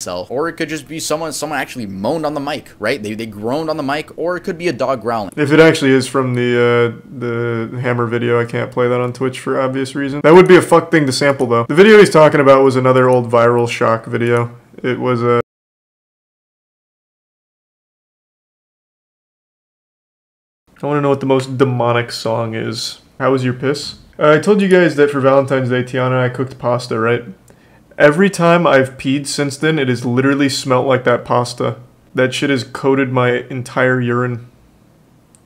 itself, or it could just be someone actually moaned on the mic, right? They groaned on the mic, or it could be a dog growling. If it actually is from the Hammer video, I can't play that on Twitch for obvious reasons. That would be a fuck thing to sample, though. The video he's talking about was another old viral shock video. It was a... I want to know what the most demonic song is. How was your piss? I told you guys that for Valentine's Day, Tiana and I cooked pasta, right? Every time I've peed since then, it has literally smelt like that pasta. That shit has coated my entire urine.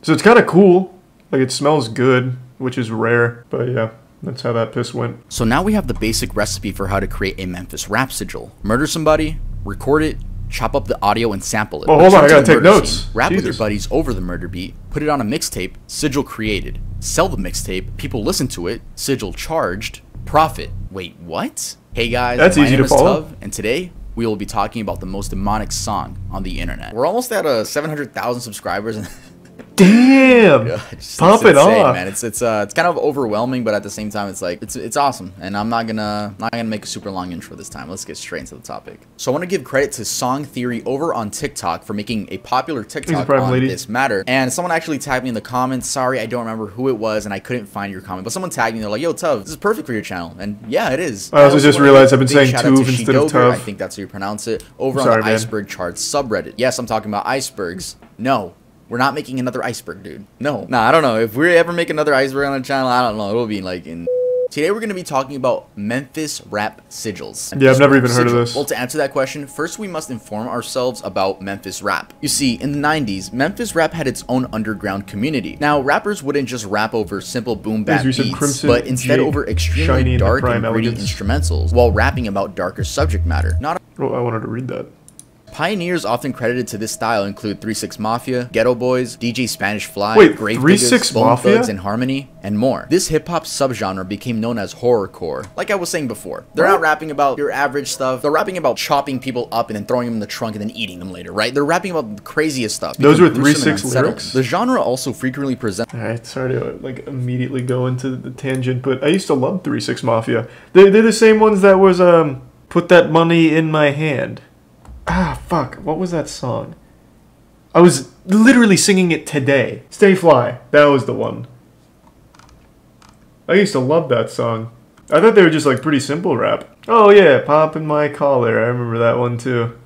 So it's kind of cool. Like, it smells good, which is rare. But yeah, that's how that piss went. So now we have the basic recipe for how to create a Memphis rap sigil. Murder somebody, record it, chop up the audio and sample it. Oh, hold on, I gotta take notes. Rap with your buddies over the murder beat, put it on a mixtape, sigil created. Sell the mixtape, people listen to it, sigil charged, profit. Wait, what? Hey guys, that's my easy name to is follow. Tub, and today we will be talking about the most demonic song on the internet. We're almost at 700,000 subscribers and damn, pop it off, man. It's kind of overwhelming, but at the same time, it's like it's awesome. And I'm not gonna make a super long intro this time. Let's get straight into the topic. So I want to give credit to Song Theory over on TikTok for making a popular TikTok on this matter. And someone actually tagged me in the comments. Sorry, I don't remember who it was, and I couldn't find your comment. But someone tagged me. They're like, "Yo, Tuv, this is perfect for your channel." And yeah, it is. I also just realized I've been saying Tuv instead of Tuv. I think that's how you pronounce it. Over on the Iceberg Charts subreddit. Yes, I'm talking about icebergs. No. We're not making another iceberg, dude. No. Nah, I don't know. If we ever make another iceberg on the channel, I don't know. It'll be like in... Today we're going to be talking about Memphis rap sigils. Yeah, I've never even heard of this. Well, to answer that question, first we must inform ourselves about Memphis rap. You see, in the 90s, Memphis rap had its own underground community. Now, rappers wouldn't just rap over simple boom bap beats, but instead over extremely dark and gritty instrumentals, while rapping about darker subject matter. Oh, I wanted to read that. Pioneers often credited to this style include 3 6 Mafia, Ghetto Boys, DJ Spanish Fly, Grave Diggers, Bone Thugs and Harmony, and more. This hip-hop subgenre became known as horrorcore. Like I was saying before, they're not rapping about your average stuff. They're rapping about chopping people up and then throwing them in the trunk and then eating them later, right? They're rapping about the craziest stuff. Those were 3 6 lyrics? The genre also frequently presents... Alright, sorry to like immediately go into the tangent, but I used to love 3 6 Mafia. They're the same ones that was, Put That Money in My Hand. Ah, fuck. What was that song? I was literally singing it today. Stay Fly. That was the one. I used to love that song. I thought they were just like pretty simple rap. Oh yeah, Poppin' My Collar. I remember that one too.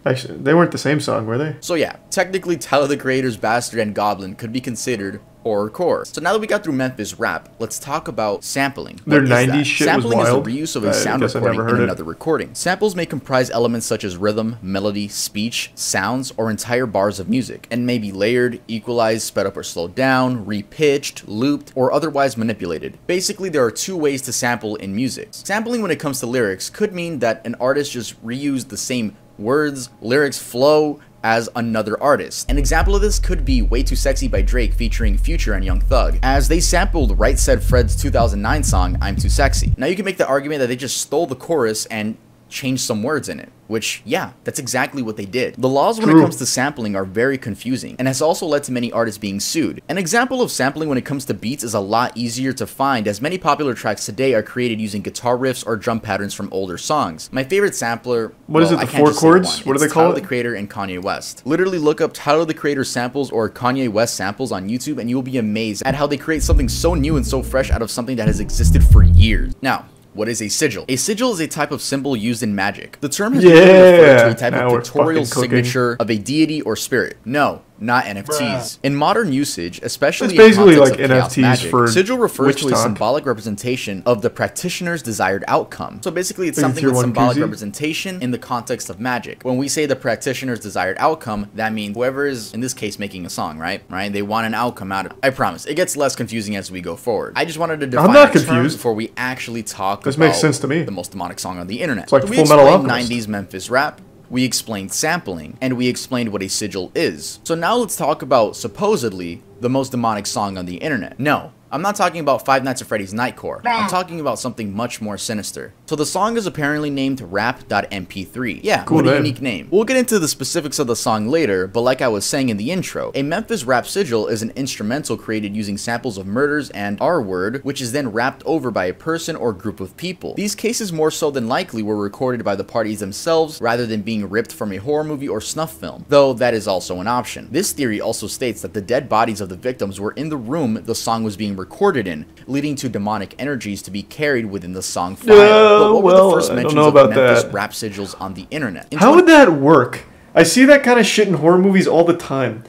Actually, they weren't the same song, were they? So yeah, technically Tyler the Creator's Bastard and Goblin could be considered horrorcore. So now that we got through Memphis rap, let's talk about sampling. Their 90s shit sampling was wild. Sampling is the reuse of a sound recording in another recording. Samples may comprise elements such as rhythm, melody, speech, sounds, or entire bars of music, and may be layered, equalized, sped up or slowed down, repitched, looped, or otherwise manipulated. Basically, there are 2 ways to sample in music. Sampling when it comes to lyrics could mean that an artist just reused the same words, lyrics, flow, as another artist. An example of this could be Way Too Sexy by Drake featuring Future and Young Thug, as they sampled Right Said Fred's 2009 song, I'm Too Sexy. Now you can make the argument that they just stole the chorus and changed some words in it, which, yeah, that's exactly what they did. The laws when it comes to sampling are very confusing, and has also led to many artists being sued. An example of sampling when it comes to beats is a lot easier to find, as many popular tracks today are created using guitar riffs or drum patterns from older songs. My favorite sampler, what is it, the 4 chords? What do they call it? Tyler the Creator and Kanye West. Literally look up Tyler the Creator samples or Kanye West samples on YouTube, and you'll be amazed at how they create something so new and so fresh out of something that has existed for years. Now, what is a sigil? A sigil is a type of symbol used in magic. The term has been referred to a type of pictorial signature of a deity or spirit. No, not NFTs. In modern usage, especially it's basically in like context of NFTs magic, for sigil refers to a talk. symbolic representation of the practitioner's desired outcome. So basically, it's something with symbolic representation in the context of magic. When we say the practitioner's desired outcome, that means whoever is, in this case, making a song, right? They want an outcome out of it. I promise, it gets less confusing as we go forward. I just wanted to define that term before we actually talk about makes sense to me. The most demonic song on the internet. It's like we Full Metal explained Alchemist. 90s Memphis rap, we explained sampling, and we explained what a sigil is. So now let's talk about, supposedly, the most demonic song on the internet. No, I'm not talking about Five Nights at Freddy's Nightcore. I'm talking about something much more sinister. So the song is apparently named rap.mp3. Yeah, cool what a name. unique name. We'll get into the specifics of the song later, but like I was saying in the intro, a Memphis rap sigil is an instrumental created using samples of murders and R-word, which is then rapped over by a person or group of people. These cases more so than likely were recorded by the parties themselves rather than being ripped from a horror movie or snuff film, though that is also an option. This theory also states that the dead bodies of the victims were in the room the song was being recorded in, leading to demonic energies to be carried within the song file. But what were the first mentions of Memphis rap sigils on the internet? How would that work? I see that kind of shit in horror movies all the time.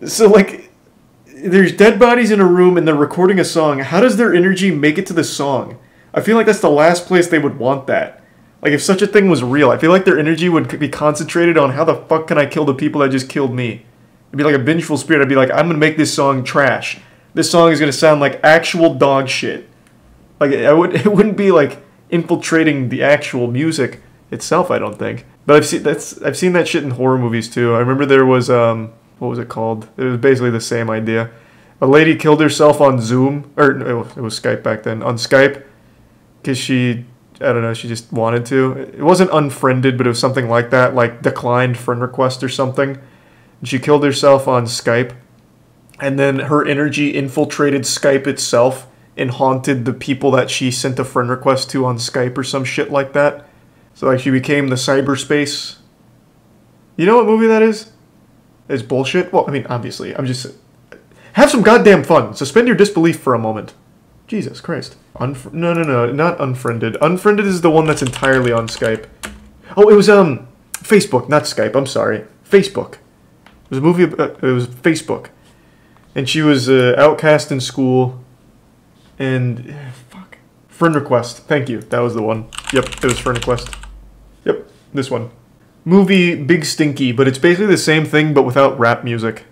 So, like, there's dead bodies in a room and they're recording a song. How does their energy make it to the song? I feel like that's the last place they would want that. Like, if such a thing was real, I feel like their energy would be concentrated on how the fuck can I kill the people that just killed me. It'd be like a vengeful spirit. I'd be like, I'm gonna make this song trash. This song is gonna sound like actual dog shit. Like, it wouldn't be like infiltrating the actual music itself, I don't think. But I've seen that shit in horror movies too. I remember there was what was it called? It was basically the same idea. A lady killed herself on Zoom, or it was Skype back then, on Skype, because she, I don't know, she just wanted to. It wasn't unfriended, but it was something like that, like declined friend request or something. And she killed herself on Skype, and then her energy infiltrated Skype itself and haunted the people that she sent a friend request to on Skype or some shit like that. So, like, she became the cyberspace. You know what movie that is? It's bullshit. Well, I mean, obviously, I'm just... Have some goddamn fun. Suspend your disbelief for a moment. Jesus Christ. No, not Unfriended. Unfriended is the one that's entirely on Skype. Oh, it was, Facebook, not Skype. I'm sorry. Facebook. It was a movie about... It was Facebook. And she was, outcast in school. And... fuck. Friend request. Thank you. That was the one. Yep, it was friend request. Yep, this one. Movie Big Stinky, but it's basically the same thing but without rap music.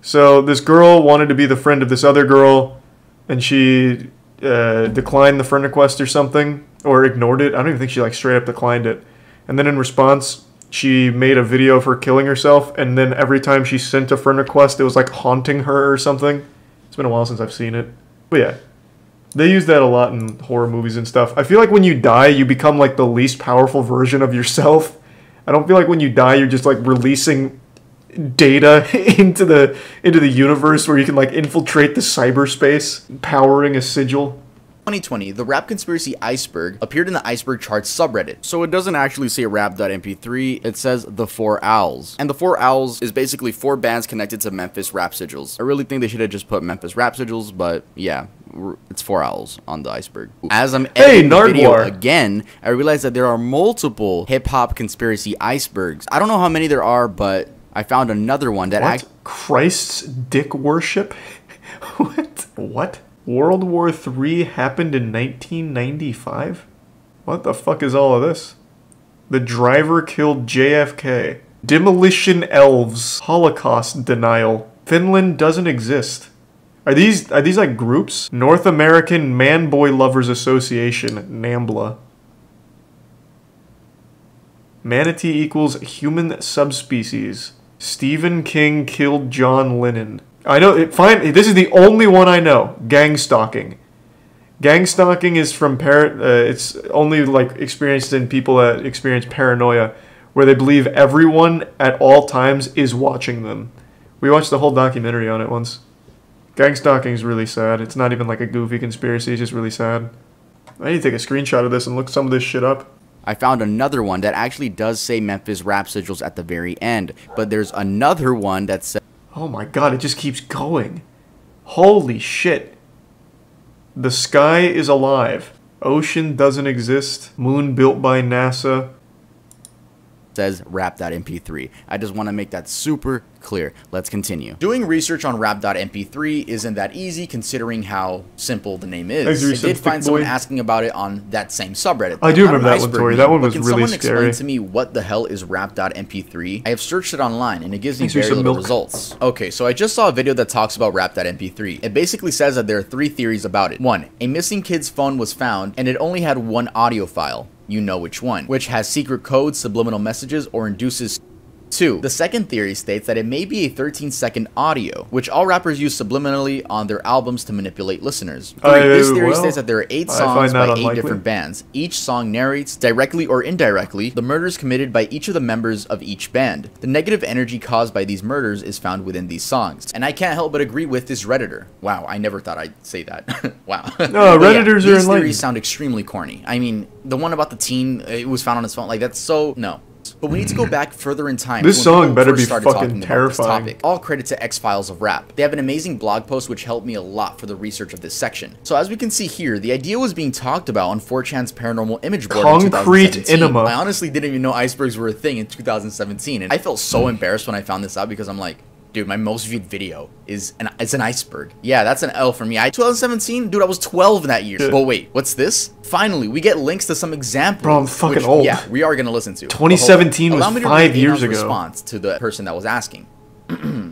So this girl wanted to be the friend of this other girl, and she declined the friend request or something, or ignored it. I don't even think she like straight up declined it. And then in response, she made a video of her killing herself, and then every time she sent a friend request, it was like haunting her or something. It's been a while since I've seen it. But yeah. They use that a lot in horror movies and stuff. I feel like when you die, you become like the least powerful version of yourself. I don't feel like when you die, you're just like releasing data into the universe where you can like infiltrate the cyberspace, powering a sigil. 2020, the rap conspiracy Iceberg appeared in the Iceberg Charts subreddit. So it doesn't actually say rap.mp3, it says the 4 Owls. And the 4 Owls is basically 4 bands connected to Memphis rap sigils. I really think they should have just put Memphis rap sigils, but yeah, it's 4 Owls on the Iceberg. As I'm editing the video again, I realized that there are multiple hip-hop conspiracy icebergs. I don't know how many there are, but I found another one that Christ's dick worship? What? World War III happened in 1995? What the fuck is all of this? The driver killed JFK. Demolition elves. Holocaust denial. Finland doesn't exist. Are these like groups? North American Man-Boy Lovers Association, NAMBLA. Manatee equals human subspecies. Stephen King killed John Lennon. I know, this is the only one I know. Gang stalking. Gang stalking is from it's only like experienced in people that experience paranoia, where they believe everyone at all times is watching them. We watched the whole documentary on it once. Gang stalking is really sad. It's not even like a goofy conspiracy, it's just really sad. I need to take a screenshot of this and look some of this shit up. I found another one that actually does say Memphis rap sigils at the very end, but there's another one that says... Oh my god, it just keeps going. Holy shit. The sky is alive. Ocean doesn't exist. Moon built by NASA. Says rap.mp3. I just want to make that super clear. Let's continue. Doing research on rap.mp3 isn't that easy considering how simple the name is. I did find someone asking about it on that same subreddit. I do remember that one, Tori. That one was really scary. Can someone explain to me what the hell is rap.mp3? I have searched it online and it gives me very little results. Okay, so I just saw a video that talks about rap.mp3. It basically says that there are 3 theories about it. 1. A missing kid's phone was found and it only had 1 audio file. You know which one, which has secret codes, subliminal messages, or induces 2. The second theory states that it may be a 13-second audio, which all rappers use subliminally on their albums to manipulate listeners. 3. This theory states that there are 8 songs by 8 different bands. Each song narrates, directly or indirectly, the murders committed by each of the members of each band. The negative energy caused by these murders is found within these songs. And I can't help but agree with this Redditor. Wow, I never thought I'd say that. Wow. No, Redditors are these theories sound extremely corny. I mean, the one about the teen, it was found on his phone, like that's so, no. But we need to go back further in time. This song better be fucking terrifying. All credit to X-Files of Rap. They have an amazing blog post which helped me a lot for the research of this section. So as we can see here, the idea was being talked about on 4chan's paranormal image board in 2017. Enema. I honestly didn't even know icebergs were a thing in 2017, and I felt so embarrassed when I found this out because I'm like, dude, my most viewed video is it's an iceberg. Yeah, that's an L for me. 2017, dude, I was 12 that year. But wait, what's this? Finally, we get links to some examples. Bro, I'm fucking old. Yeah, we are gonna listen to. 2017 was 5 years ago. Response to the person that was asking.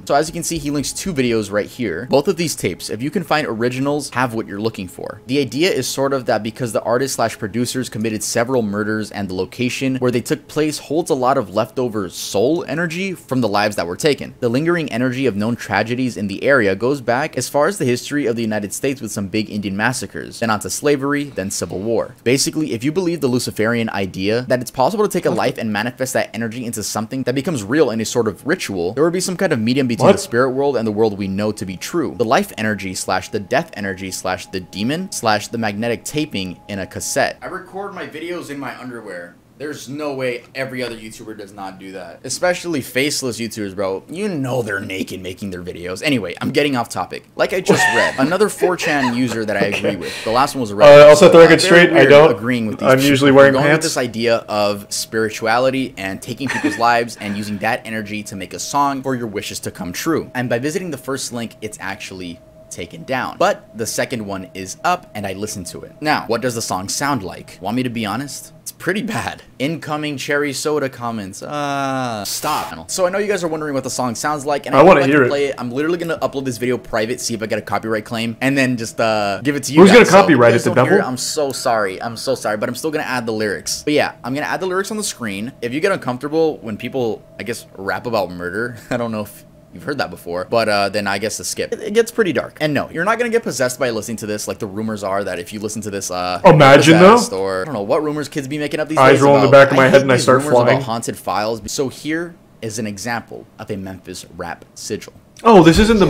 So as you can see, he links 2 videos right here. Both of these tapes, if you can find originals, have what you're looking for. The idea is sort of that because the artists/producers committed several murders and the location where they took place holds a lot of leftover soul energy from the lives that were taken. The lingering energy of known tragedies in the area goes back as far as the history of the United States with some big Indian massacres, then onto slavery, then Civil War. Basically, if you believe the Luciferian idea that it's possible to take a life and manifest that energy into something that becomes real in a sort of ritual, there would be some kind of medium between the spirit world and the world we know to be true. The life energy slash the death energy slash the demon slash the magnetic taping in a cassette. I record my videos in my underwear. There's no way every other YouTuber does not do that. Especially faceless YouTubers, bro. You know they're naked making their videos. Anyway, I'm getting off topic. Like I just read, another 4chan user that I agree with. The last one was a Reddit. I'll set the record straight. I don't. Agreeing with these I'm usually wearing pants. pants. With this idea of spirituality and taking people's lives and using that energy to make a song for your wishes to come true. And by visiting the first link, it's actually taken down. But the second one is up and I listened to it. Now, what does the song sound like? Want me to be honest? It's pretty bad. Incoming cherry soda comments. Stop. So I know you guys are wondering what the song sounds like, and I want to hear it. I'm literally gonna upload this video private, see if I get a copyright claim, and then just give it to you. Who's gonna copyright it? The devil? I'm so sorry. I'm so sorry, but I'm still gonna add the lyrics. But yeah, I'm gonna add the lyrics on the screen. If you get uncomfortable when people, I guess, rap about murder, I don't know if you've heard that before, but then I guess to skip. It gets pretty dark. And no, you're not gonna get possessed by listening to this, like the rumors are that if you listen to this, imagine though, or I don't know what rumors kids be making up these days. Eyes roll in the back of my head and I start flying. About haunted files. So here is an example of a Memphis rap sigil. Oh, this isn't the...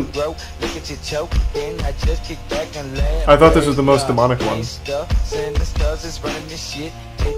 I thought this was the most demonic one.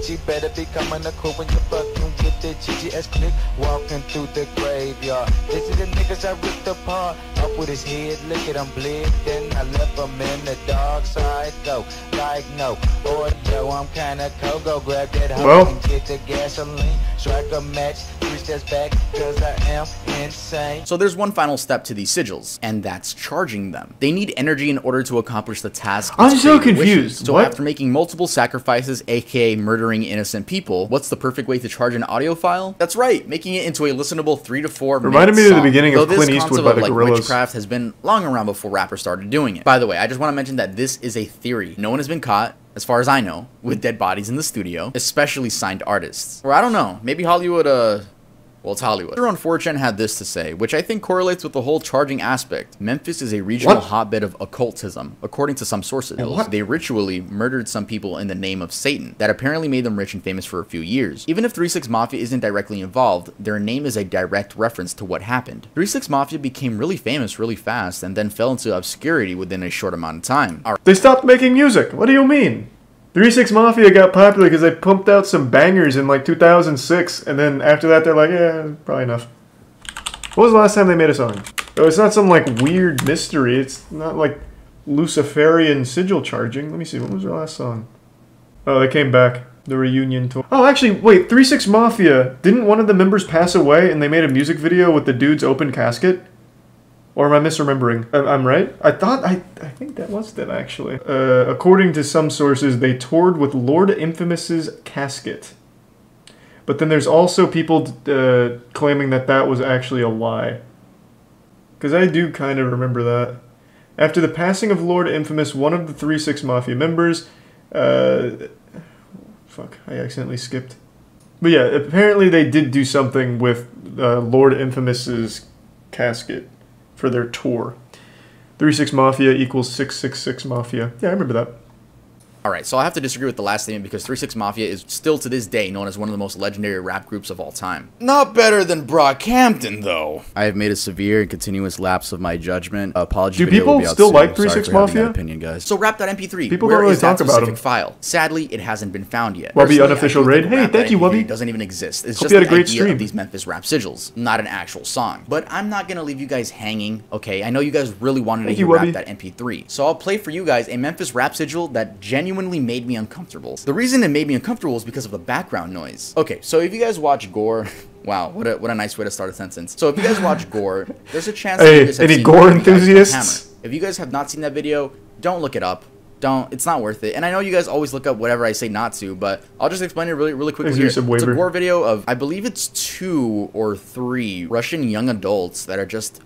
You better be coming to cool when you fucking get the GGS click walking through the graveyard. This is the niggas I ripped apart. Up with his head, look at him bleed. Then I left him in the dark side. Go like no, or yo, I'm kinda cold. Go grab that hoe and get the gasoline. Strike a match, 3 steps back, cause I am insane. So there's one final step to these sigils, and that's charging them. They need energy in order to accomplish the task. I'm so confused. So after making multiple sacrifices, aka murdering innocent people, what's the perfect way to charge an audio file? That's right, making it into a listenable 3 to 4 minute Reminded me of the beginning of Clint Eastwood by the Gorillaz. Witchcraft has been long around before rappers started doing it. By the way, I just want to mention that this is a theory. No one has been caught, as far as I know, with dead bodies in the studio, especially signed artists. Or I don't know, maybe Hollywood, well, it's Hollywood. On 4chan had this to say, which I think correlates with the whole charging aspect. Memphis is a regional hotbed of occultism, according to some sources. They ritually murdered some people in the name of Satan. That apparently made them rich and famous for a few years. Even if 3 6 Mafia isn't directly involved, their name is a direct reference to what happened. 3 6 Mafia became really famous really fast and then fell into obscurity within a short amount of time. They stopped making music. What do you mean? 3 6 Mafia got popular because they pumped out some bangers in like 2006, and then after that they're like, yeah, probably enough. What was the last time they made a song? Oh, it's not some like weird mystery. It's not like Luciferian sigil charging. Let me see, what was their last song? Oh, they came back. The reunion tour. Oh, actually, wait, 3 6 Mafia. Didn't one of the members pass away and they made a music video with the dude's open casket? Or am I misremembering? I'm right? I think that was them, actually. According to some sources, they toured with Lord Infamous's casket. But then there's also people claiming that that was actually a lie. Because I do kind of remember that. After the passing of Lord Infamous, one of the 3 6 Mafia members... fuck, I accidentally skipped. But yeah, apparently they did do something with Lord Infamous's casket for their tour. 3-6 Mafia equals 666 Mafia. Yeah, I remember that. Alright, so I have to disagree with the last statement because 3-6 Mafia is still to this day known as one of the most legendary rap groups of all time. Not better than Brockhampton, though. I have made a severe and continuous lapse of my judgment. Apology. Do people still like 3-6 Mafia? Opinion, guys. So rap.mp3. People don't really talk about them. File? Sadly, it hasn't been found yet. Wubby unofficial raid. Hey, thank you, Wubby. It doesn't even exist. It's Hope just you had a the great idea stream. of these Memphis rap sigils, not an actual song. But I'm not gonna leave you guys hanging. Okay, I know you guys really wanted to hear rap.mp3, so I'll play for you guys a Memphis rap sigil that genuinely made me uncomfortable. The reason it made me uncomfortable is because of the background noise. Okay, so if you guys watch Gore, wow, what a nice way to start a sentence. So if you guys watch Gore, there's a chance that you guys have seen Gore enthusiasts? If you guys have not seen that video, don't look it up. It's not worth it. And I know you guys always look up whatever I say not to, but I'll just explain it really quickly here. It's a Gore video of, I believe it's 2 or 3 Russian young adults that are just,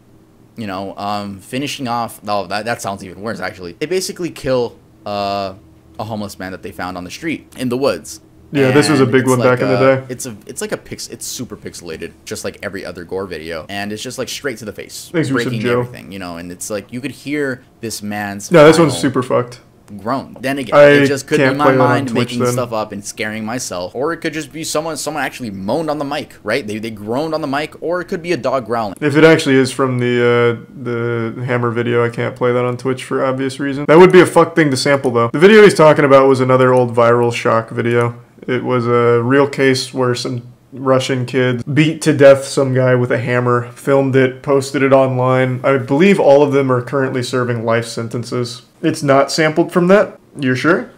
you know, finishing off. Oh, that sounds even worse, actually. They basically kill a homeless man that they found on the street in the woods. Yeah, this was a big one back in the day. It's super pixelated, just like every other Gore video, and it's just like straight to the face, Thanks, breaking everything, you know. And it's like you could hear this man's this one's super fucked. Groan. Then again, it just could be my mind making stuff up and scaring myself, or it could just be someone actually moaned on the mic, right? They groaned on the mic, or it could be a dog growling. If it actually is from the Hammer video, I can't play that on Twitch for obvious reasons. That would be a fuck thing to sample though. The video he's talking about was another old viral shock video. It was a real case where some Russian kids beat to death some guy with a hammer, filmed it, posted it online. I believe all of them are currently serving life sentences. It's not sampled from that? You're sure?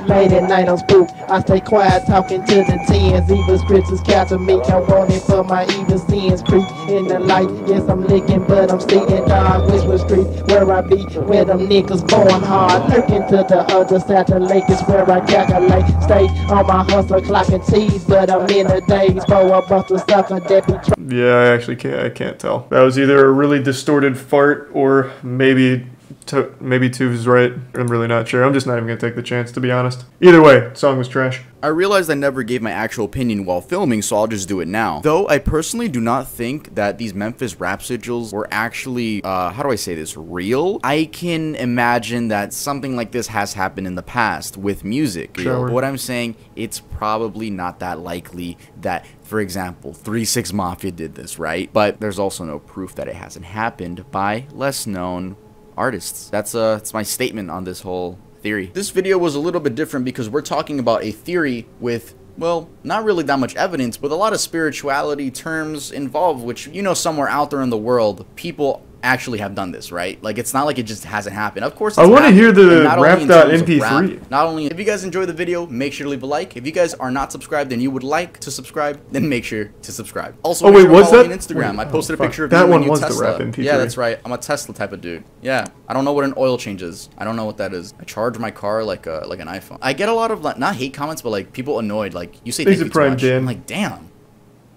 Late at night I'm spooked, I stay quiet talking to the tens. Evil scriptures capture me, I want it for my evil sins. Creep in the light, yes I'm licking but I'm seeing dog. Whisper street where I be, where them niggas going hard. Lurking to the other side of the lake is where I calculate. Stay on my hustle clocking T's, but I'm in the days for a buster sucker that be Yeah, I actually can't tell. That was either a really distorted fart or maybe Tuve's right. I'm really not sure. I'm just not even gonna take the chance, to be honest. Either way, song was trash. I realized I never gave my actual opinion while filming, so I'll just do it now. Though I personally do not think that these Memphis rap sigils were actually, how do I say this, real? I can imagine that something like this has happened in the past with music. But what I'm saying, it's probably not that likely that, for example, 3-6 Mafia did this, right? But there's also no proof that it hasn't happened by less known artists. That's my statement on this whole theory. This video was a little bit different because we're talking about a theory with, well, not really that much evidence, but a lot of spirituality terms involved, which, you know, somewhere out there in the world, people actually have done this, right? Like, it's not like it just hasn't happened. Of course, it's I want to hear the rap.mp3. Not only, if you guys enjoy the video, make sure to leave a like. If you guys are not subscribed and you would like to subscribe, then make sure to subscribe. Also, wait, what's that? On Instagram. I posted a picture of that me one and was Tesla. The rap.mp3. Yeah, that's right. I'm a Tesla type of dude. Yeah, I don't know what an oil change is. I don't know what that is. I charge my car like an iPhone. I get a lot of, like, not hate comments, but like people annoyed. Like, you say thank you too much. I'm like, damn.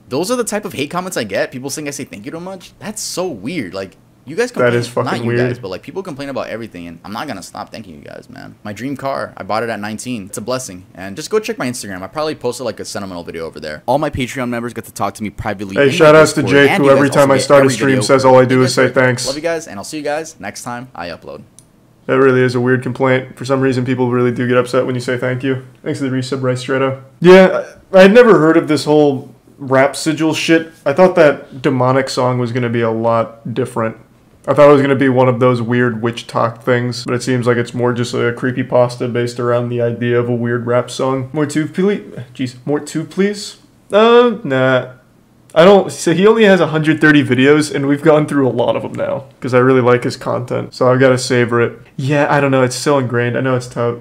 Those are the type of hate comments I get. People saying I say thank you too much. That's so weird. Like, you guys complain, that is fucking not you weird. guys, but like people complain about everything, and I'm not gonna stop thanking you guys, man. My dream car, I bought it at 19. It's a blessing. And just go check my Instagram. I probably posted like a sentimental video over there. All my Patreon members get to talk to me privately. Hey, shout outs to Jake, who every time I start a stream says all I do is say thanks. Love you guys, and I'll see you guys next time I upload. That really is a weird complaint. For some reason, people really do get upset when you say thank you. Thanks to the resub, Rice Yeah, I had never heard of this whole rap sigil shit. I thought that demonic song was gonna be a lot different. I thought it was going to be one of those weird witch talk things, but it seems like it's more just a creepypasta based around the idea of a weird rap song. More two, please? Jeez, more two, please? Nah. I don't... So he only has 130 videos, and we've gone through a lot of them now, because I really like his content, so I've got to savor it. Yeah, I don't know, it's so ingrained. I know it's tough.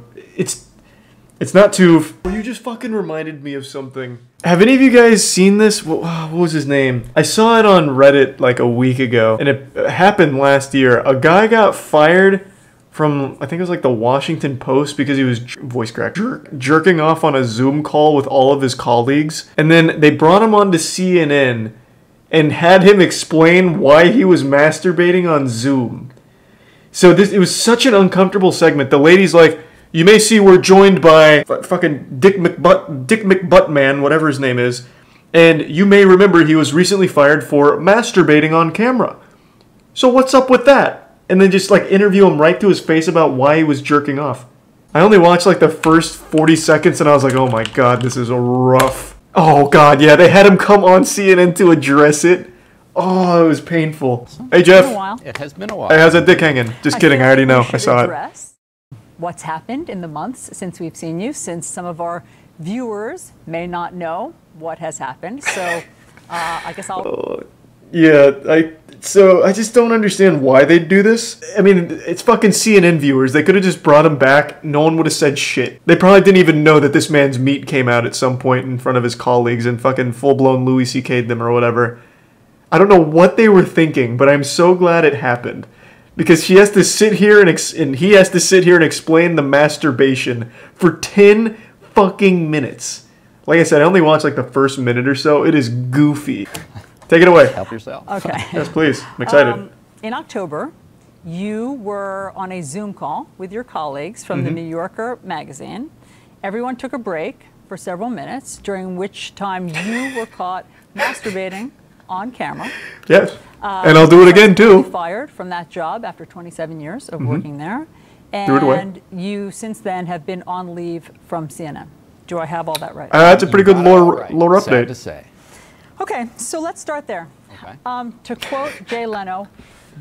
It's not too... You just fucking reminded me of something. Have any of you guys seen this? What was his name? I saw it on Reddit like a week ago, and it happened last year. A guy got fired from, I think it was like the Washington Post, because he was jerking off on a Zoom call with all of his colleagues. And then they brought him on to CNN and had him explain why he was masturbating on Zoom. So it was such an uncomfortable segment. The lady's like, you may see we're joined by fucking Dick McButtman, whatever his name is. And you may remember he was recently fired for masturbating on camera. So what's up with that? And then just like interview him right to his face about why he was jerking off. I only watched like the first 40 seconds and I was like, oh my god, this is rough. Oh god, yeah, they had him come on CNN to address it. Oh, it was painful. Hey Jeff. It has been a while. Hey, how's that dick hanging? Just kidding, I already know. I saw it. What's happened in the months since we've seen you, since some of our viewers may not know what has happened. So I guess I'll... So I just don't understand why they'd do this. I mean, it's fucking CNN viewers. They could have just brought him back. No one would have said shit. They probably didn't even know that this man's meat came out at some point in front of his colleagues and fucking full-blown Louis C.K'd them or whatever. I don't know what they were thinking, but I'm so glad it happened. Because he has to sit here and he has to sit here and explain the masturbation for 10 fucking minutes. Like I said, I only watched like the first minute or so. It is goofy. Take it away. Help yourself. Okay. Yes, please. I'm excited. In October, you were on a Zoom call with your colleagues from the New Yorker magazine. Everyone took a break for several minutes, during which time you were caught masturbating on camera. Yes. And I'll do it again, too. Fired from that job after 27 years of working there. Threw it away. And you, since then, have been on leave from CNN. Do I have all that right? That's a pretty good lore update. Sad to say. Okay, so let's start there. Okay. To quote Jay Leno,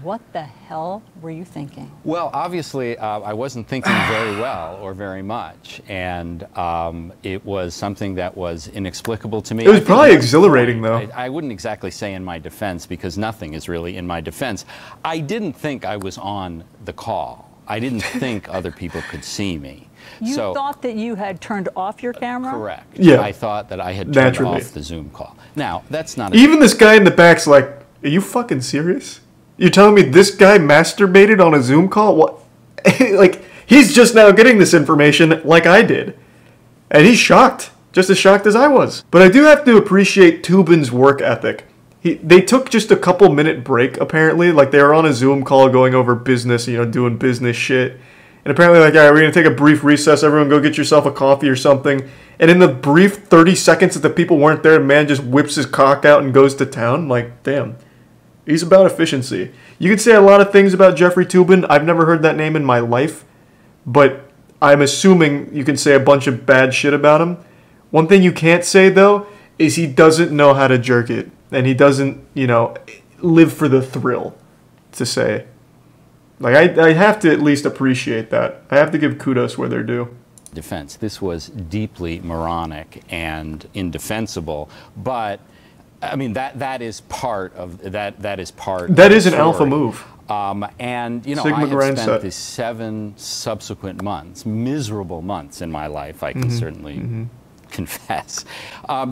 what the hell were you thinking? Well, obviously, I wasn't thinking very well or very much, and it was something that was inexplicable to me. It was probably exhilarating, though. I wouldn't exactly say in my defense, because nothing is really in my defense. I didn't think I was on the call. I didn't think other people could see me. You thought that you had turned off your camera? Correct. Yeah. I thought that I had turned off the Zoom call. Now, that's not... Even this guy in the back's like, are you fucking serious? You're telling me this guy masturbated on a Zoom call? What? Like, he's just now getting this information like I did. And he's shocked. Just as shocked as I was. But I do have to appreciate Toobin's work ethic. They took just a couple-minute break, apparently. Like, they were on a Zoom call going over business, you know, doing business shit. And apparently, like, all right, we're going to take a brief recess. Everyone go get yourself a coffee or something. And in the brief 30 seconds that the people weren't there, the man just whips his cock out and goes to town. Like, damn. He's about efficiency. You could say a lot of things about Jeffrey Toobin. I've never heard that name in my life. But I'm assuming you can say a bunch of bad shit about him. One thing you can't say, though, is he doesn't know how to jerk it. And he doesn't, you know, live for the thrill, to say. Like, I have to at least appreciate that. I have to give kudos where they're due. Defense. This was deeply moronic and indefensible, but I mean that is part of that. That is part. That of is the an story. alpha move. And you know, Sigma I have Grand spent set. the 7 subsequent months, miserable months in my life. I can certainly confess,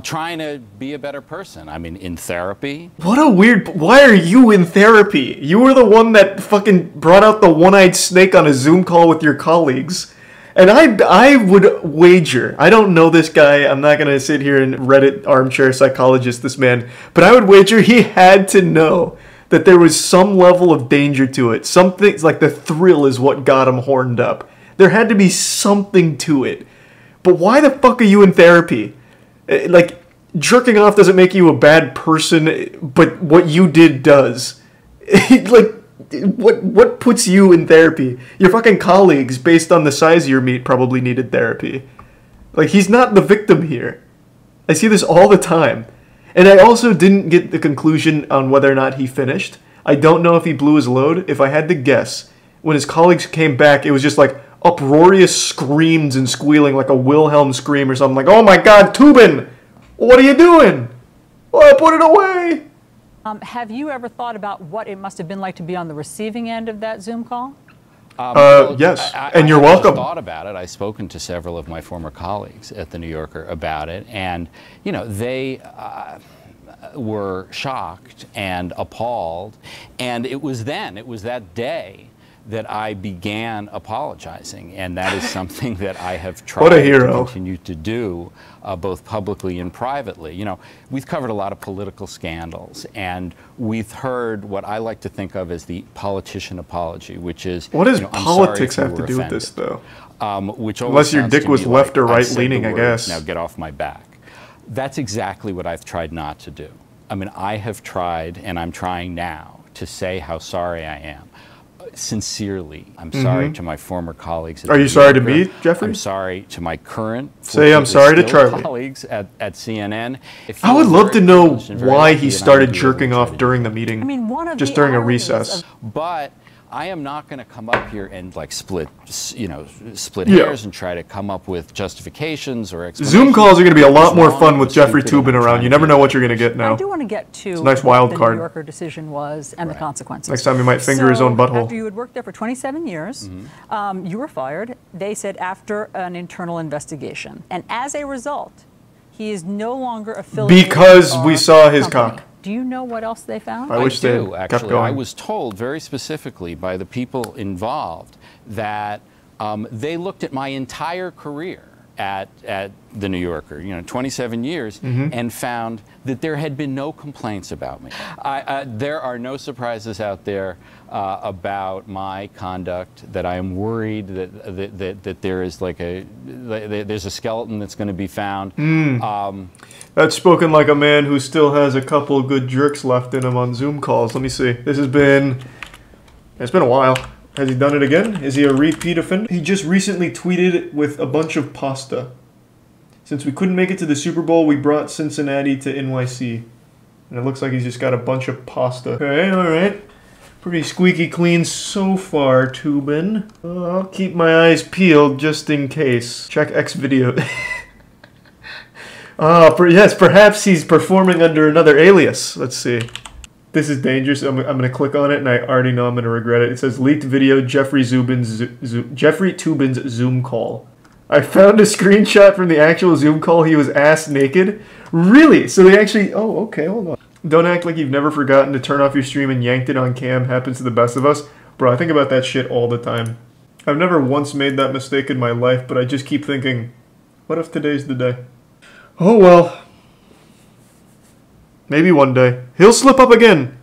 trying to be a better person. I mean, in therapy. What a weird... Why are you in therapy? You were the one that fucking brought out the one-eyed snake on a Zoom call with your colleagues. And I would wager... I don't know this guy. I'm not going to sit here and Reddit armchair psychologist this man. But I would wager he had to know that there was some level of danger to it. Something like the thrill is what got him horned up. There had to be something to it. But why the fuck are you in therapy? Like, jerking off doesn't make you a bad person, but what you did does. Like, what puts you in therapy? Your fucking colleagues, based on the size of your meat, probably needed therapy. Like, he's not the victim here. I see this all the time. And I also didn't get the conclusion on whether or not he finished. I don't know if he blew his load. If I had to guess, when his colleagues came back, it was just like uproarious screams and squealing like a Wilhelm scream or something. Like, oh my god, Toobin! What are you doing? Oh, put it away! Have you ever thought about what it must have been like to be on the receiving end of that Zoom call? Yes, and you're welcome. I thought about it. I've spoken to several of my former colleagues at the New Yorker about it, and you know, they were shocked and appalled, and it was that day that I began apologizing, and that is something that I have tried to continue to do, both publicly and privately. You know, we've covered a lot of political scandals, and we've heard what I like to think of as the politician apology, which is... What does you know, politics have to do with this, though? Which unless your dick was left or right leaning, I guess. Now get off my back. That's exactly what I've tried not to do. I mean, I have tried, and I'm trying now, to say how sorry I am. Sincerely, I'm sorry to my former colleagues. Are you sorry to me, Jeffrey? I'm sorry to my current Say I'm sorry to Charlie. colleagues at CNN. I would love to know why he started jerking off during the meeting. I mean, one of just the during a ironies recess. But I am not going to come up here and like split Yeah. hairs and try to come up with justifications or explanations. Zoom calls are going to be a lot As more long fun as with it's Jeffrey stupid and Toobin I'm around. trying You to never do know it. what you're going to get now. I do want to get to a nice wild what card. the New Yorker decision was and the consequences. Next time he might finger his own butthole. After you had worked there for 27 years, you were fired, they said, after an internal investigation. And as a result, he is no longer affiliated Because with we our saw his company. cock. Do you know what else they found? I wish they do, kept actually. going. I was told very specifically by the people involved that they looked at my entire career at the New Yorker, 27 years, and found that there had been no complaints about me. There are no surprises out there about my conduct, that I am worried that there is there's a skeleton that's going to be found. That's spoken like a man who still has a couple good jerks left in him on Zoom calls. Let me see. It's been a while. Has he done it again? Is he a repeat offender? He just recently tweeted with a bunch of pasta. Since we couldn't make it to the Super Bowl, we brought Cincinnati to NYC. And it looks like he's just got a bunch of pasta. Okay, alright. Pretty squeaky clean so far, Toobin. I'll keep my eyes peeled just in case. Check X video. Yes, perhaps he's performing under another alias. Let's see. This is dangerous. I'm going to click on it, and I already know I'm going to regret it. It says, leaked video, Jeffrey Toobin's Zoom call. I found a screenshot from the actual Zoom call. He was ass naked. Really? So they actually... Oh, okay, hold on. Don't act like you've never forgotten to turn off your stream and yanked it on cam. Happens to the best of us. Bro, I think about that shit all the time. I've never once made that mistake in my life, but I just keep thinking, what if today's the day? Oh, well. Maybe one day. He'll slip up again.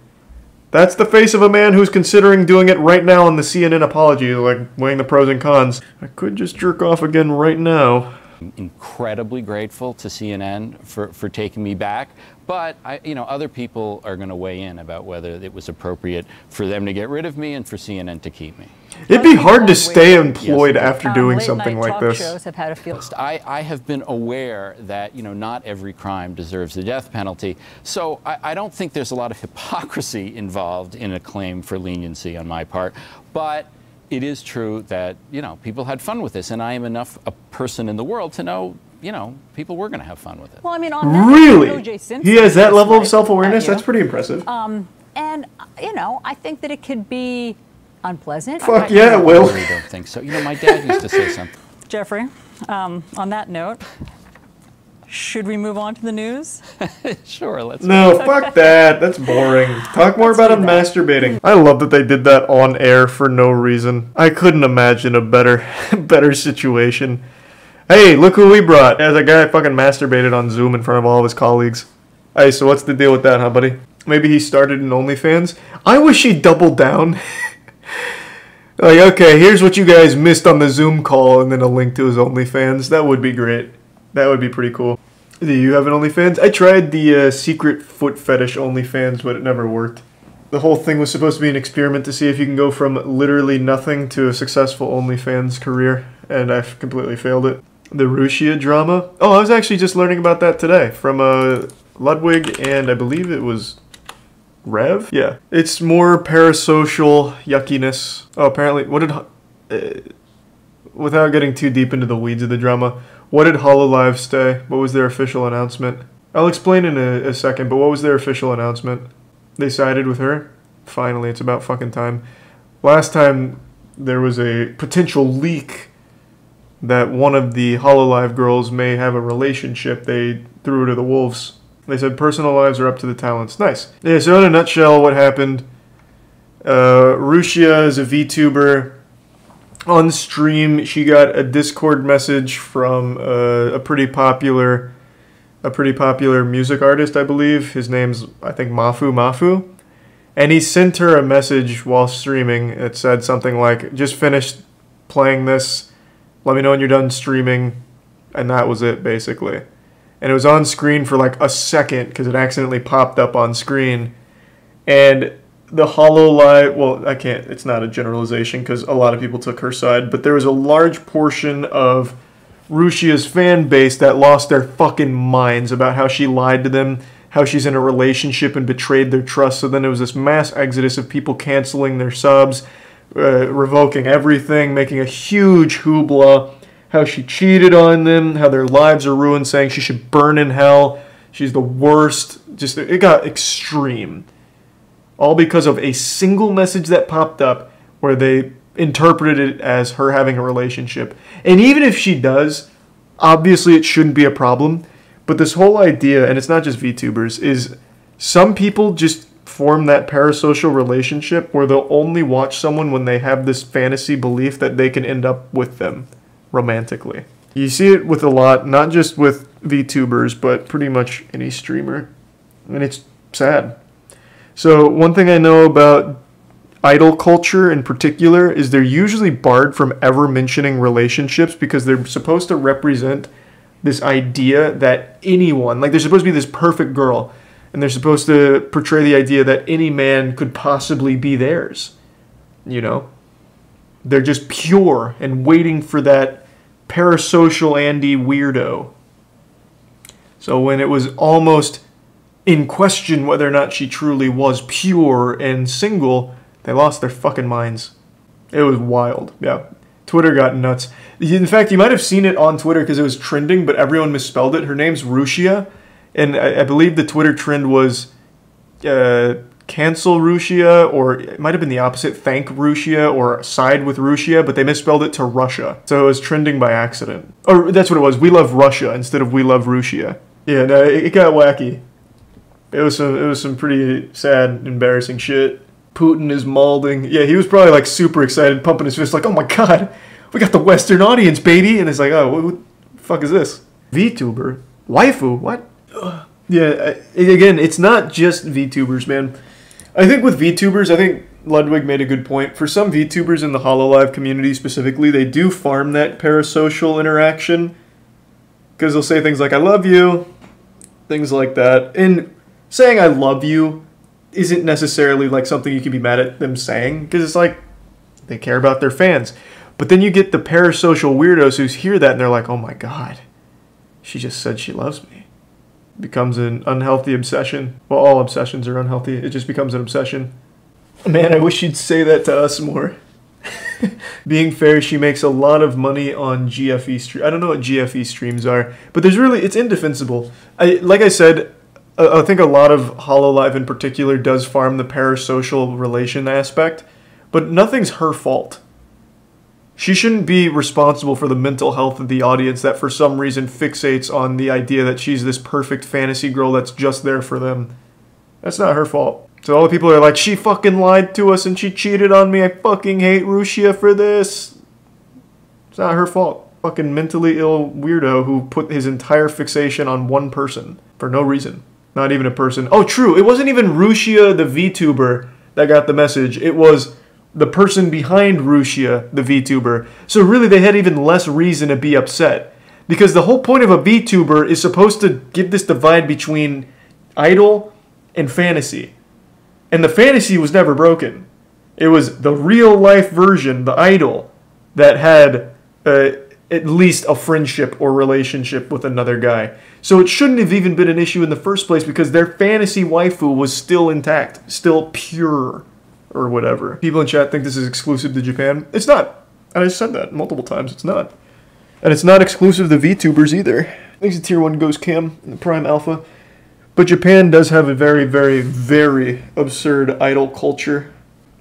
That's the face of a man who's considering doing it right now on the CNN apology, like weighing the pros and cons. I could just jerk off again right now. I'm incredibly grateful to CNN for taking me back, but other people are going to weigh in about whether it was appropriate for them to get rid of me and for CNN to keep me. It'd be hard to stay employed after doing something like this. Shows have had a feel. I have been aware that not every crime deserves the death penalty, so I don't think there's a lot of hypocrisy involved in a claim for leniency on my part, but it is true that people had fun with this, and I am enough a person in the world to know people were going to have fun with it. Well, I mean, on that, really, O.J. Simpson, he has that level of self-awareness. That's pretty impressive. And I think that it could be unpleasant. Fuck yeah, it will. I really don't think so. My dad used to say something. Jeffrey, on that note, should we move on to the news? Sure, let's. No, fuck that. That's boring. Talk more about him masturbating. I love that they did that on air for no reason. I couldn't imagine a better situation. Hey, look who we brought. As a guy fucking masturbated on Zoom in front of all of his colleagues. Hey, so what's the deal with that, huh, buddy? Maybe he started in OnlyFans? I wish he doubled down. Like, okay, here's what you guys missed on the Zoom call, and then a link to his OnlyFans. That would be great. That would be pretty cool. Do you have an OnlyFans? I tried the secret foot fetish OnlyFans, but it never worked. The whole thing was supposed to be an experiment to see if you can go from literally nothing to a successful OnlyFans career, and I've completely failed it. The Rusia drama? Oh, I was actually just learning about that today from Ludwig, and I believe it was Rev? Yeah. It's more parasocial yuckiness. Oh, apparently, without getting too deep into the weeds of the drama, what did HoloLive say? What was their official announcement? I'll explain in a second, but what was their official announcement? They sided with her? Finally, it's about fucking time. Last time, there was a potential leak that one of the HoloLive girls may have a relationship. They threw her to the wolves. They said personal lives are up to the talents. Nice. Yeah, so in a nutshell, what happened? Rusia is a VTuber. On stream, she got a Discord message from a pretty popular music artist, I believe. His name's, I think, Mafu. And he sent her a message while streaming. It said something like, just finished playing this. Let me know when you're done streaming. And that was it, basically. and it was on screen for like a second because it accidentally popped up on screen. And the Hololive, well, I can't, it's not a generalization because a lot of people took her side, but there was a large portion of Russia's fan base that lost their fucking minds about how she lied to them, how she's in a relationship and betrayed their trust. So then there was this mass exodus of people canceling their subs, revoking everything, making a huge hoopla, how she cheated on them, how their lives are ruined, saying she should burn in hell, she's the worst. Just, it got extreme. All because of a single message that popped up where they interpreted it as her having a relationship. And even if she does, obviously it shouldn't be a problem. But this whole idea, and it's not just VTubers, is some people just form that parasocial relationship where they'll only watch someone when they have this fantasy belief that they can end up with them romantically. You see it with a lot, not just with VTubers, but pretty much any streamer. And it's sad. So one thing I know about idol culture in particular is they're usually barred from ever mentioning relationships because they're supposed to represent this idea that anyone, like they're supposed to be this perfect girl, and they're supposed to portray the idea that any man could possibly be theirs. You know? They're just pure and waiting for that parasocial Andy weirdo. So when it was almost in question whether or not she truly was pure and single, they lost their fucking minds. It was wild. Yeah. Twitter got nuts. In fact, you might have seen it on Twitter because it was trending, but everyone misspelled it. Her name's Rusia, and I believe the Twitter trend was cancel Rusia, or it might have been the opposite, thank Rusia, or side with Rusia, but they misspelled it to Russia. So it was trending by accident. Or that's what it was. We love Russia instead of we love Rusia. Yeah, no, it got wacky. It was some pretty sad, embarrassing shit. Putin is mauling. Yeah, he was probably like super excited, pumping his fist like, oh my god, we got the Western audience, baby. And it's like, oh, what the fuck is this? VTuber? Waifu? What? Yeah, again, it's not just VTubers, man. I think with VTubers, I think Ludwig made a good point. For some VTubers in the Hololive community specifically, they do farm that parasocial interaction. Because they'll say things like, I love you, things like that. And saying I love you isn't necessarily like something you can be mad at them saying, because it's like they care about their fans. But then you get the parasocial weirdos who hear that and they're like, oh my god, she just said she loves me. It becomes an unhealthy obsession. Well, all obsessions are unhealthy. It just becomes an obsession. Man, I wish you'd say that to us more. Being fair, she makes a lot of money on GFE stream. I don't know what GFE streams are, but it's indefensible. Like I said, I think a lot of Hololive in particular does farm the parasocial relation aspect, but nothing's her fault. She shouldn't be responsible for the mental health of the audience that for some reason fixates on the idea that she's this perfect fantasy girl that's just there for them. That's not her fault. So all the people are like, she fucking lied to us and she cheated on me. I fucking hate Rusia for this. It's not her fault. Fucking mentally ill weirdo who put his entire fixation on one person for no reason. Not even a person. Oh, true. It wasn't even Rusia, the VTuber, that got the message. It was the person behind Rusia, the VTuber. So really, they had even less reason to be upset. Because the whole point of a VTuber is supposed to give this divide between idol and fantasy. And the fantasy was never broken. It was the real-life version, the idol, that had at least a friendship or relationship with another guy. So it shouldn't have even been an issue in the first place because their fantasy waifu was still intact, still pure, or whatever. People in chat think this is exclusive to Japan. It's not. And I said that multiple times. It's not. And it's not exclusive to VTubers either. Thanks to Tier 1 Ghost Cam and Prime Alpha. But Japan does have a very, very, very absurd idol culture.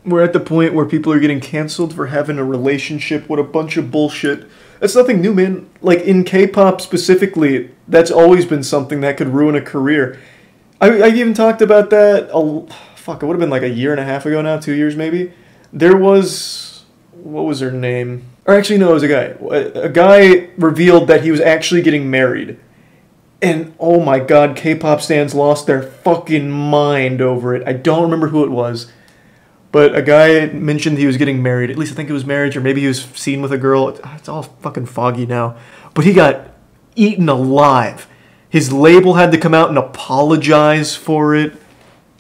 We're at the point where people are getting canceled for having a relationship with a bunch of bullshit. That's nothing new, man. Like, in K-pop specifically, that's always been something that could ruin a career. I even talked about that, it would have been like a year and a half ago now, 2 years maybe. There was, what was her name? Or actually, no, it was a guy. A guy revealed that he was actually getting married. And, oh my god, K-pop stans lost their fucking mind over it. I don't remember who it was. But a guy mentioned he was getting married. At least I think it was marriage, or maybe he was seen with a girl. It's all fucking foggy now. But he got eaten alive. His label had to come out and apologize for it.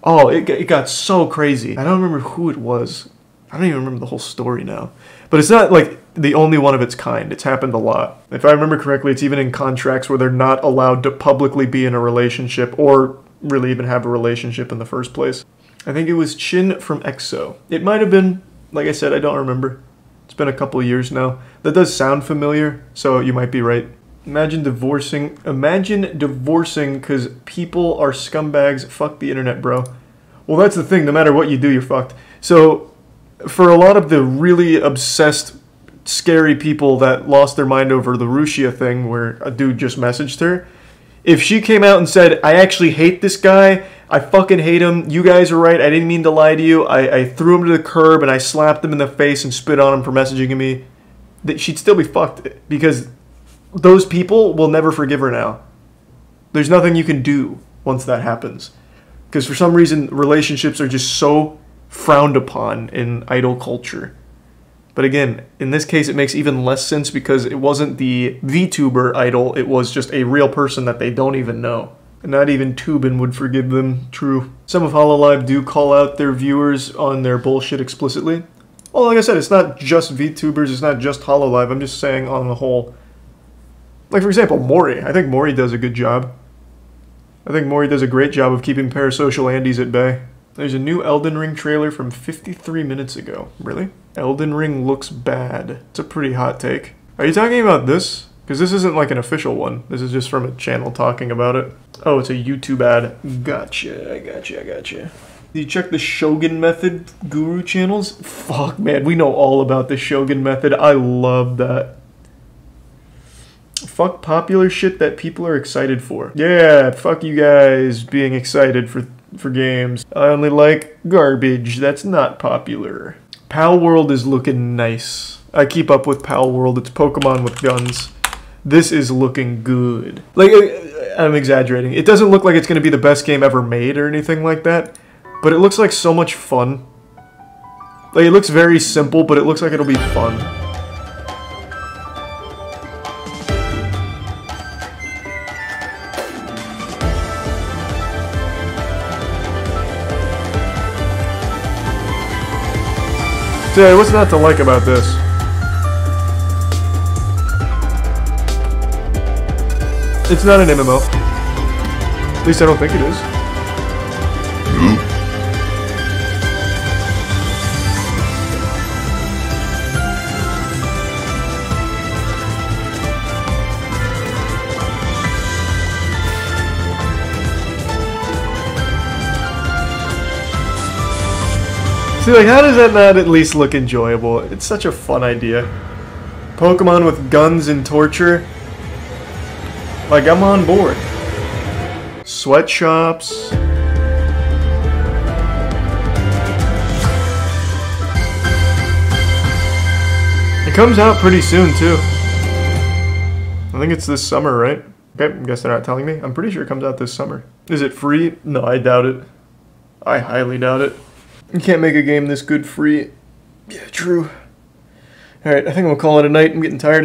Oh, it got so crazy. I don't remember who it was. I don't even remember the whole story now. But it's not like the only one of its kind. It's happened a lot. If I remember correctly, it's even in contracts where they're not allowed to publicly be in a relationship or really even have a relationship in the first place. I think it was Chin from EXO. It might have been, like I said, I don't remember. It's been a couple of years now. That does sound familiar, so you might be right. Imagine divorcing because people are scumbags. Fuck the internet, bro. Well, that's the thing. No matter what you do, you're fucked. So, for a lot of the really obsessed, scary people that lost their mind over the Rushia thing, where a dude just messaged her, if she came out and said, I actually hate this guy, I fucking hate him, you guys are right, I didn't mean to lie to you, I threw him to the curb and I slapped him in the face and spit on him for messaging me, she'd still be fucked, because those people will never forgive her now. There's nothing you can do once that happens. Because for some reason, relationships are just so frowned upon in idol culture. But again, in this case, it makes even less sense because it wasn't the VTuber idol, it was just a real person that they don't even know. And not even Tubin would forgive them, true. Some of Hololive do call out their viewers on their bullshit explicitly. Well, like I said, it's not just VTubers, it's not just Hololive, I'm just saying on the whole. Like, for example, Maury. I think Maury does a good job. I think Maury does a great job of keeping parasocial Andes at bay. There's a new Elden Ring trailer from 53 minutes ago. Really? Elden Ring looks bad. It's a pretty hot take. Are you talking about this? Because this isn't like an official one. This is just from a channel talking about it. Oh, it's a YouTube ad. Gotcha, I gotcha. Did you check the Shogun Method guru channels? Fuck, man, we know all about the Shogun Method. I love that. Fuck popular shit that people are excited for. Yeah, fuck you guys being excited for games. I only like garbage that's not popular. Pal World is looking nice. I keep up with Pal World. It's Pokemon with guns. This is looking good. Like, I'm exaggerating. It doesn't look like it's going to be the best game ever made or anything like that, but it looks like so much fun. Like, it looks very simple, but it looks like it'll be fun. So, what's not to like about this? It's not an MMO. At least I don't think it is. See, like, how does that not at least look enjoyable? It's such a fun idea. Pokemon with guns and torture. Like, I'm on board. Sweatshops. It comes out pretty soon, too. I think it's this summer, right? Okay, I guess they're not telling me. I'm pretty sure it comes out this summer. Is it free? No, I doubt it. I highly doubt it. You can't make a game this good free. Yeah, true. Alright, I think I'm gonna call it a night. I'm getting tired.